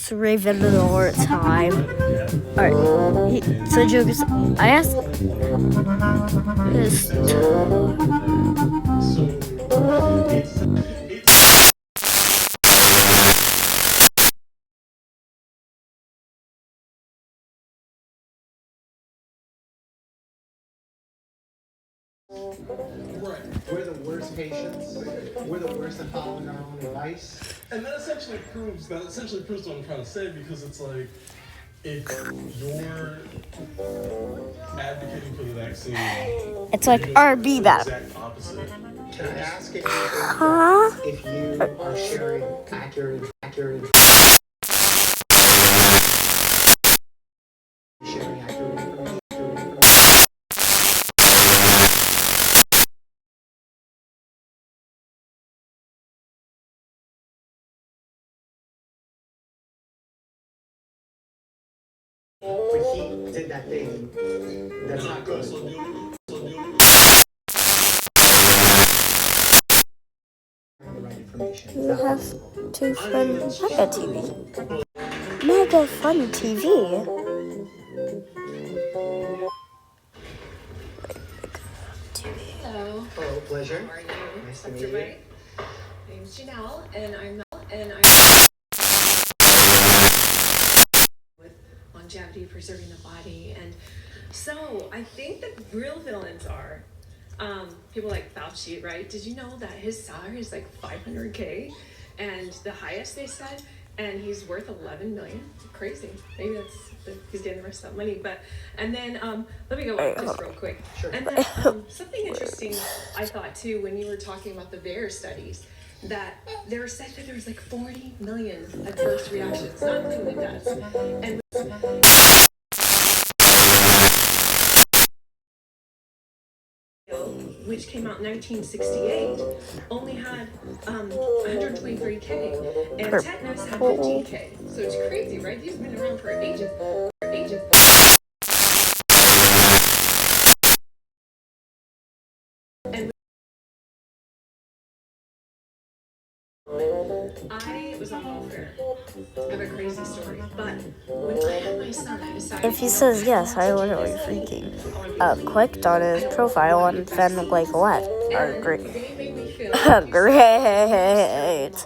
It's Ravenclaw time. Alright, so jokes. I asked this. Right. We're the worst patients. We're the worst at following our own advice. And that essentially proves what I'm trying to say, because it's like, if you're advocating for the vaccine, It's like RB that. exact opposite. Can I ask if you are sharing accurate sharing accurate information? But he did that thing that's not good. The right information. You have to fun Mega TV. Mega Fun TV. Hello. Hello, pleasure. How are you? Nice to Dr. meet you. White. My name's Janelle, and I'm with longevity, preserving the body, and so I think the real villains are people like Fauci, right? Did you know that his salary is like $500K, and the highest they said, and he's worth 11 million? Crazy. Maybe he's getting the rest of that money. But and then let me go just real quick. Sure. And then something interesting I thought too when you were talking about the VAERS studies, that there were said that there was like 40 million adverse reactions, not including deaths, and which came out in 1968, only had 123K, and tetanus had 15K. So it's crazy, right? These have been around for ages. And I was on welfare. I have a crazy story, but when I had my son, I decided. If he says yes, I will be freaking. Clicked on his profile and then like what? Oh, great. They made me feel Great.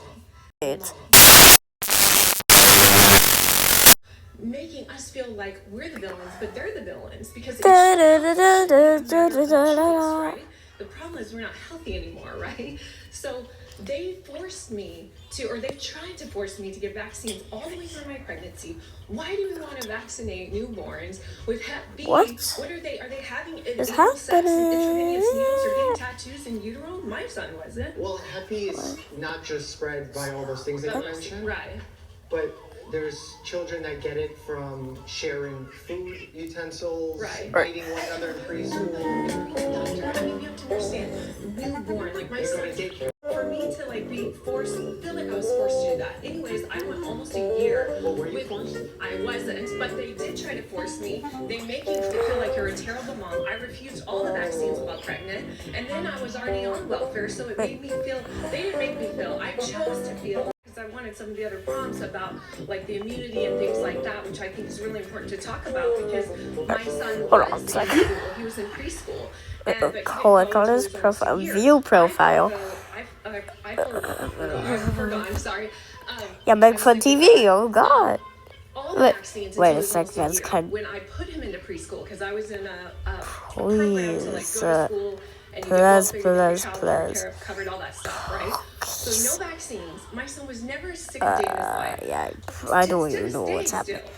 making us feel like we're the villains, but they're the villains because it's Da, da, choice, da, da, da, da. right? The problem is we're not healthy anymore, right? So they forced me to, or they tried to force me to get vaccines all the way through my pregnancy. Why do we want to vaccinate newborns with Hep B? What? What are they? Are they having It's anal sex and intravenous happening. needles or getting tattoos in utero? My son wasn't. Well, Hep B is not just spread by all those things that you mentioned, Right. but there's children that get it from sharing food utensils, Right. biting one another in preschool. Doctor, I mean, you have to understand, newborn, like my They go son, to daycare. for me to like be forced, feel like I was forced to do that. Anyways, I went almost a year. Well, were you forced? I wasn't, but they did try to force me. They make you feel like you're a terrible mom. I refused all the vaccines while pregnant, and then I was already on welfare, so it made me feel, they didn't make me feel, I chose to feel. Because I wanted some of the other prompts about like the immunity and things like that, which I think is really important to talk about because my son Hold on a was in second. school. He was in preschool. But he didn't Click go on his until he was profile, almost a year. view profile. I forgot, I'm sorry. Yeah, Mega Fun TV. Oh God. All the Wait- vaccines wait a until he was second, almost that's year. kind- When I put him into preschool, because I was in a program to like go to Please, school and you get please, welfare, you get please, child please. care, covered all that stuff, right? So no vaccines. My son was never sick a day in his life. Yeah, I don't To even this know day what's happening. still.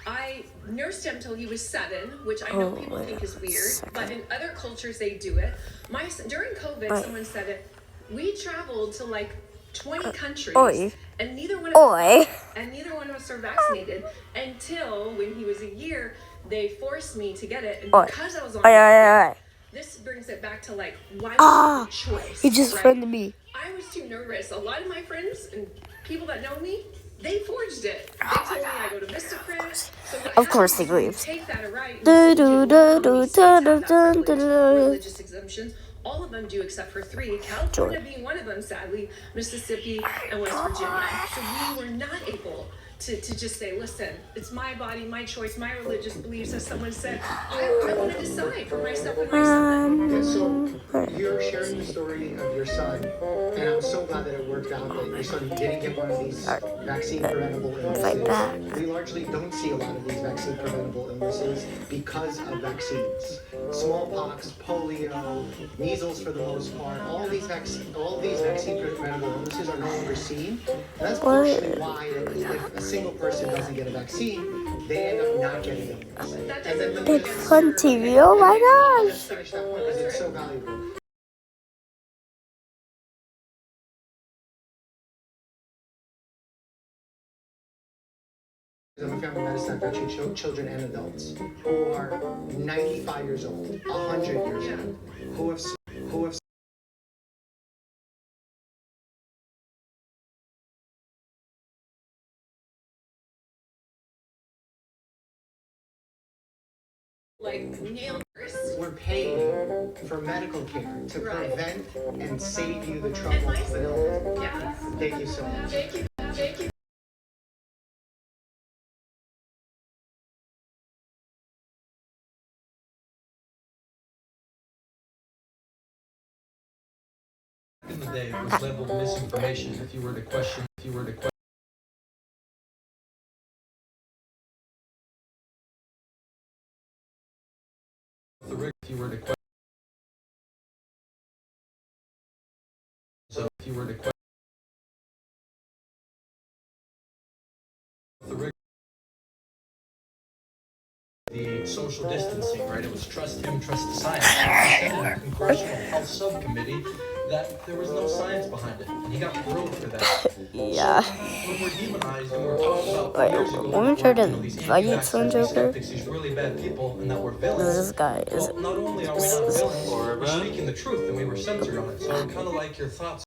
I nursed him till he was 7, which I know people wait think is a weird, second. but in other cultures they do it. My son, during COVID, Oi. someone said it. We traveled to like 20 countries, Oi. and neither one of us Oi. and neither one of us are vaccinated until when he was a year. They forced me to get it, and Oi. because I was on Oi, oi, welfare, oi, oi. this brings it back to like why Ah, was it a choice? He just right? friended me. I was too nervous. A lot of my friends and people that know me, they forged it. They told me I go to Vistacrit. So what Of course happens they is you believe. take that right. Do, do, do, do, do, do, do, do, do. Religious exemptions. All of them do except for 3. California being one of them, sadly, Mississippi and West Virginia. So we were not able to just say, listen, it's my body, my choice, my religious beliefs. As someone said, I want to decide for myself and my son. Yeah, so you're sharing the story of your son, and I'm so glad that it worked out that your son didn't get one of these vaccine-preventable illnesses. We largely don't see a lot of these vaccine-preventable illnesses because of vaccines. Smallpox, polio, measles for the most part, all these vaccine-preventable illnesses are no longer seen. And that's partially why if a single person doesn't get a vaccine, they end up not getting it. And then Big Fun TV, oh my gosh! Finish that point because it's so valuable. I'm a family medicine that treats children and adults who are 95 years old, 100 years old, who have Like nail we're paying for medical care to prevent and save you the trouble of an illness. Yeah. Thank you so much. Thank you. Thank you. In the day, it was labeled misinformation if you were to question. The social distancing, right? It was trust him, trust the science. He said in the Congressional Health Subcommittee that there was no science behind it, and he got grilled for that. Yeah. So, when we're demonized and we're talking about years ago, Let me try to these invite some Joker. these really bad people, and that we're villains. This guy is. Well, not only are we not villains, we're speaking the truth, and we were censored on it. So, I'd kind of like your thoughts